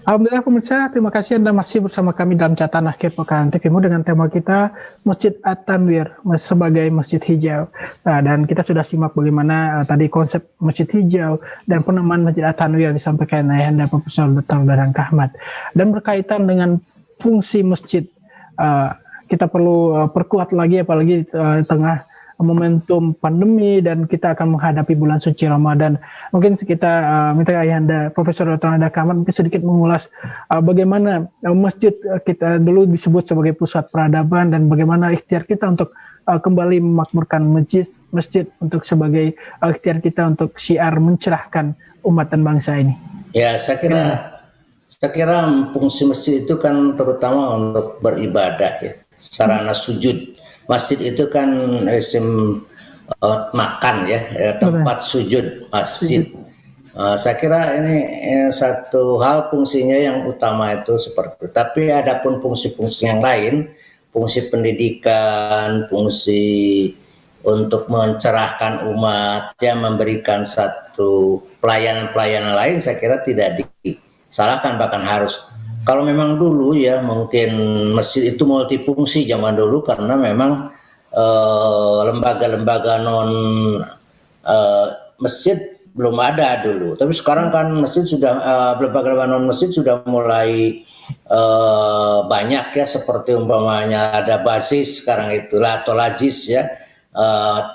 Alhamdulillah pemirsa, terima kasih Anda masih bersama kami dalam catatan akhir pekan TVMU dengan tema kita Masjid At-Tanwir sebagai Masjid Hijau. Nah, dan kita sudah simak bagaimana tadi konsep Masjid Hijau dan penamaan Masjid At-Tanwir yang disampaikan oleh Anda Profesor Dr. Dadang Kahmat. Dan berkaitan dengan fungsi masjid, kita perlu perkuat lagi apalagi di tengah momentum pandemi dan kita akan menghadapi bulan suci Ramadan. Mungkin kita minta Ayahanda Profesor Dr. Dadang Kahmat mungkin sedikit mengulas bagaimana masjid kita dulu disebut sebagai pusat peradaban dan bagaimana ikhtiar kita untuk kembali memakmurkan masjid untuk sebagai ikhtiar kita untuk syiar mencerahkan umat dan bangsa ini. Ya, saya kira fungsi masjid itu kan terutama untuk beribadah ya, sarana sujud. Masjid itu kan isim makan ya, tempat sujud masjid. Saya kira ini satu hal fungsinya yang utama itu seperti itu. Tapi ada pun fungsi-fungsi yang lain, fungsi pendidikan, fungsi untuk mencerahkan umat, ya memberikan satu pelayanan-pelayanan lain, saya kira tidak disalahkan, bahkan harus. Kalau memang dulu ya mungkin masjid itu multifungsi zaman dulu karena memang lembaga-lembaga non masjid belum ada dulu. Tapi sekarang kan masjid sudah lembaga-lembaga non masjid sudah mulai banyak ya, seperti umpamanya ada basis sekarang itulah atau lajis ya,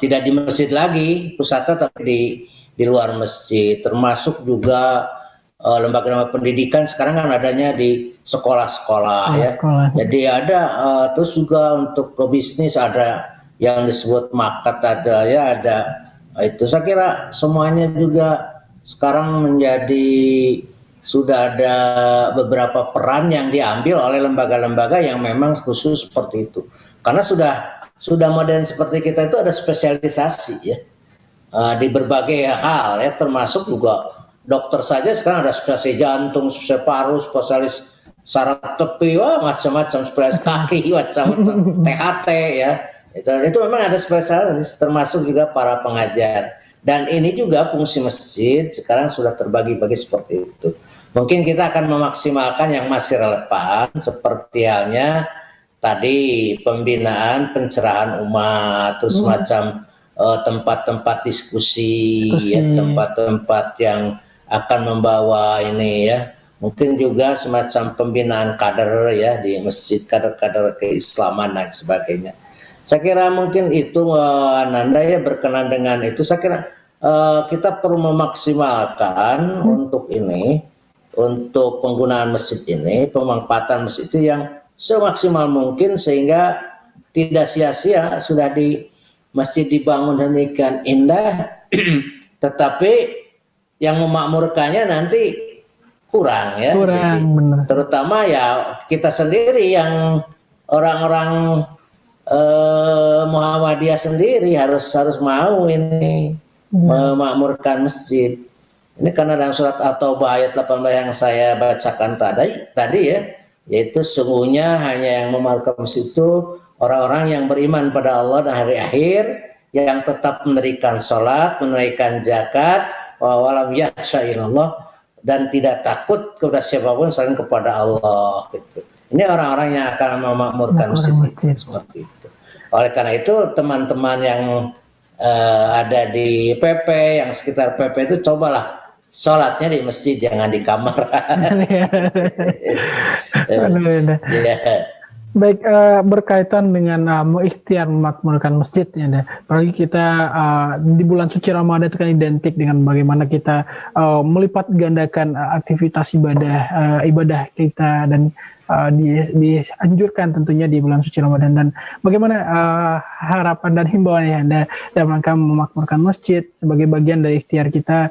tidak di masjid lagi pusatnya tapi di luar masjid, termasuk juga lembaga-lembaga pendidikan sekarang kan adanya di sekolah-sekolah ya. Jadi ada terus juga untuk ke bisnis ada yang disebut makat, ada ya, ada itu. Saya kira semuanya juga sekarang menjadi sudah ada beberapa peran yang diambil oleh lembaga-lembaga yang memang khusus seperti itu. Karena sudah modern seperti kita itu ada spesialisasi ya di berbagai hal ya, termasuk juga dokter saja sekarang ada spesialis jantung, spesialis paru, spesialis saraf tepi, wah macam-macam, spesialis kaki, macam-macam, THT ya. Itu memang ada spesialis, termasuk juga para pengajar. Dan ini juga fungsi masjid sekarang sudah terbagi-bagi seperti itu. Mungkin kita akan memaksimalkan yang masih relevan, seperti halnya tadi pembinaan, pencerahan umat, terus macam tempat-tempat diskusi. Ya, tempat-tempat yang akan membawa ini ya, mungkin juga semacam pembinaan kader ya di masjid, kader-kader keislaman dan sebagainya. Saya kira mungkin itu Ananda ya, berkenan dengan itu. Saya kira kita perlu memaksimalkan untuk ini, untuk penggunaan masjid ini, pemanfaatan masjid itu yang semaksimal mungkin sehingga tidak sia-sia sudah di masjid dibangun demikian indah tetapi yang memakmurkannya nanti kurang ya. Jadi, terutama ya kita sendiri yang orang-orang Muhammadiyah sendiri harus mau ini memakmurkan masjid. Ini karena dalam surat At-Taubah ayat 18 yang saya bacakan tadi ya, yaitu sungguhnya hanya yang memakmurkan masjid itu orang-orang yang beriman pada Allah dan hari akhir, yang tetap menunaikan sholat, menunaikan zakat, walam yakhsha illallah, dan tidak takut kepada siapapun selain kepada Allah gitu. Ini orang-orang yang akan memakmurkan masjid seperti itu. Oleh karena itu teman-teman yang ada di PP, yang sekitar PP itu cobalah sholatnya di masjid, jangan di kamar. Baik, berkaitan dengan ikhtiar memakmurkan masjid ya, apalagi kita di bulan suci Ramadan itu kan identik dengan bagaimana kita melipat gandakan aktivitas ibadah kita dan dianjurkan tentunya di bulan suci Ramadan. Dan bagaimana harapan dan himbauan ya Anda dalam rangka memakmurkan masjid sebagai bagian dari ikhtiar kita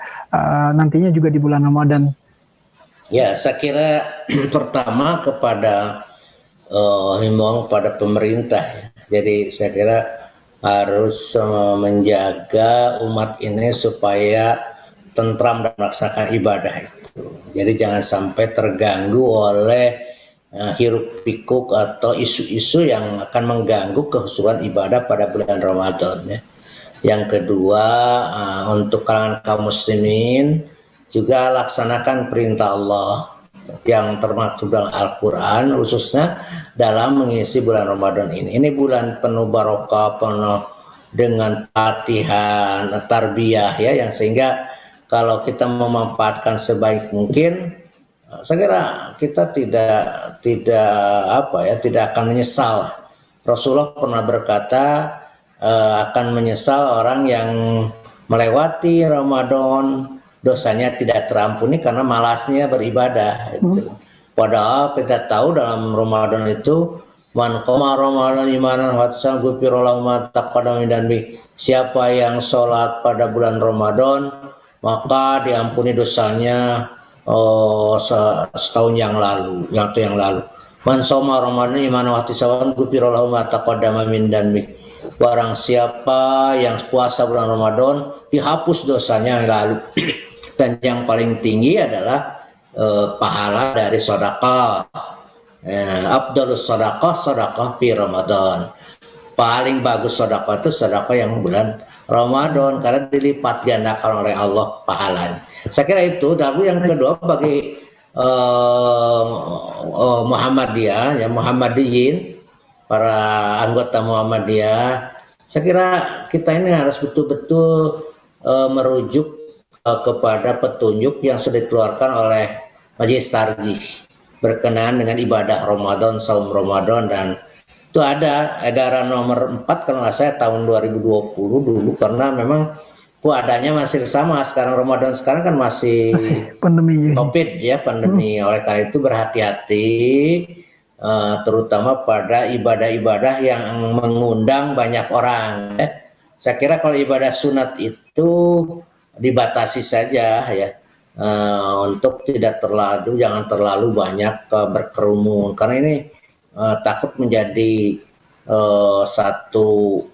nantinya juga di bulan Ramadan? Ya, saya kira pertama kepada himbauan kepada pemerintah ya. Jadi saya kira harus menjaga umat ini supaya tentram dan melaksanakan ibadah itu. Jadi jangan sampai terganggu oleh hiruk pikuk atau isu-isu yang akan mengganggu kehusuan ibadah pada bulan Ramadan ya. Yang kedua, untuk kalangan kaum muslimin juga laksanakan perintah Allah yang termaktub dalam Al-Quran, khususnya dalam mengisi bulan Ramadan ini. Ini bulan penuh barokah, penuh dengan latihan, tarbiyah ya, yang sehingga kalau kita memanfaatkan sebaik mungkin, saya kira kita tidak akan menyesal. Rasulullah pernah berkata, akan menyesal orang yang melewati Ramadan, dosanya tidak terampuni karena malasnya beribadah. Padahal kita tahu dalam Ramadan itu, man qama Ramadan imanan wa ihtisaban ghufira lahu ma taqaddama min dhanbi. Siapa yang sholat pada bulan Ramadan, maka diampuni dosanya setahun yang lalu. Man shoma Ramadan imanan wa ihtisaban ghufira lahu ma taqaddama min dhanbi. Barang siapa yang puasa bulan Ramadan, dihapus dosanya yang lalu. Dan yang paling tinggi adalah pahala dari sedekah. Afdhalus sedekah fi Ramadan. Paling bagus sedekah itu sedekah yang bulan Ramadan, karena dilipat gandakan oleh Allah pahalanya. Saya kira itu. Lalu yang kedua, bagi Muhammadiyah, ya, Muhammadiyin, para anggota Muhammadiyah, saya kira kita ini harus betul-betul merujuk kepada petunjuk yang sudah dikeluarkan oleh Majelis Tarjih berkenaan dengan ibadah Ramadan, saum Ramadan, dan itu ada edaran nomor 4 kalau nggak saya tahun 2020 dulu, karena memang keadaannya masih sama. Sekarang Ramadan sekarang kan masih pandemi COVID ya, pandemi. Oleh karena itu berhati-hati, terutama pada ibadah-ibadah yang mengundang banyak orang ya. Saya kira kalau ibadah sunat itu dibatasi saja ya, untuk jangan terlalu banyak berkerumun, karena ini takut menjadi satu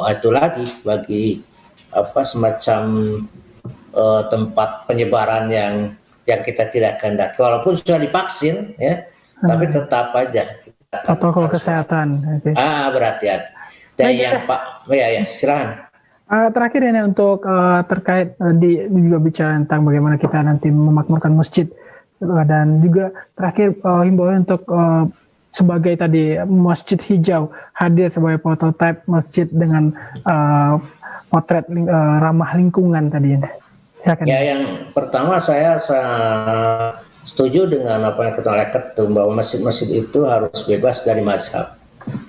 itu lagi bagi semacam tempat penyebaran yang kita tidak kehendaki, walaupun sudah divaksin ya, tapi tetap aja protokol kesehatan. Okay. Berhati-hati. Dan yang Pak, ya silakan. Terakhir ini untuk terkait juga bicara tentang bagaimana kita nanti memakmurkan masjid, dan juga terakhir himbauan untuk sebagai tadi Masjid Hijau hadir sebagai prototipe masjid dengan potret ramah lingkungan tadi. Silakan. Ya, yang pertama saya setuju dengan apa yang kata oleh Ketum, bahwa masjid-masjid itu harus bebas dari mazhab,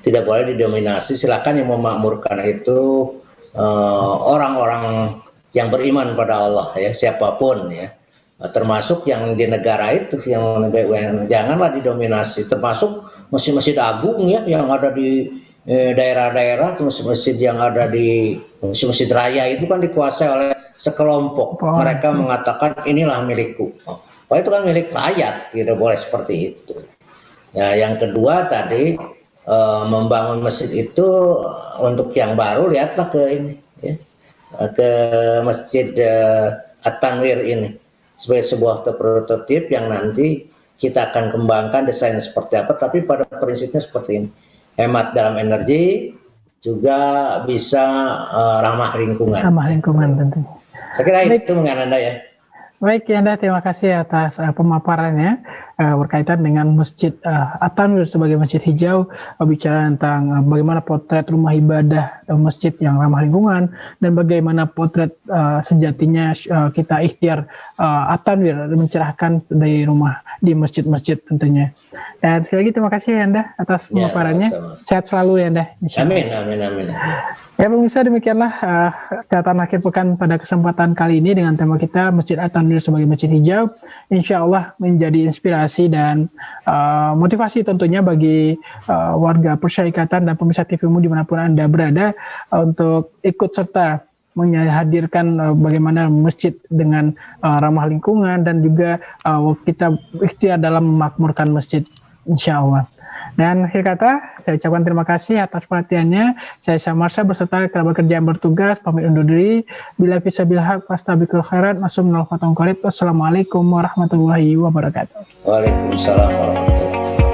tidak boleh didominasi. Silakan yang memakmurkan itu orang-orang yang beriman pada Allah ya, siapapun ya, termasuk yang di negara itu yang janganlah didominasi, termasuk masjid-masjid agung ya yang ada di daerah-daerah, masjid-masjid yang ada di masjid raya itu kan dikuasai oleh sekelompok. Mereka mengatakan inilah milikku. Oh, itu kan milik rakyat, tidak boleh seperti itu. Ya, yang kedua tadi, membangun masjid itu untuk yang baru, lihatlah ke ini ya, ke Masjid At-Tanwir ini sebagai sebuah prototip yang nanti kita akan kembangkan desainnya seperti apa, tapi pada prinsipnya seperti ini, hemat dalam energi, juga bisa ramah lingkungan. Tentu. Saya kira itu dengan Anda ya. Baik Yanda, terima kasih atas pemaparannya berkaitan dengan Masjid At-Tanwir sebagai masjid hijau, bicara tentang bagaimana potret rumah ibadah masjid yang ramah lingkungan, dan bagaimana potret sejatinya kita ikhtiar At-Tanwir mencerahkan dari rumah di masjid-masjid tentunya. Dan sekali lagi terima kasih Yanda atas pemaparannya. Sehat selalu Yanda. Amin. Ya pemirsa, demikianlah catatan akhir pekan pada kesempatan kali ini dengan tema kita Masjid At-Tanwir sebagai masjid hijau. Insya Allah menjadi inspirasi dan motivasi tentunya bagi warga Persyarikatan dan pemirsa TVmu dimanapun Anda berada, untuk ikut serta menghadirkan bagaimana masjid dengan ramah lingkungan, dan juga kita ikhtiar dalam memakmurkan masjid insya Allah. Dan akhir kata, saya ucapkan terima kasih atas perhatiannya. Saya Syamarsha beserta kerabat kerja yang bertugas pamit undur diri. Bila fisabilil haq fastabiqul khairat. Wassalamualaikum warahmatullahi wabarakatuh. Waalaikumsalam warahmatullahi wabarakatuh.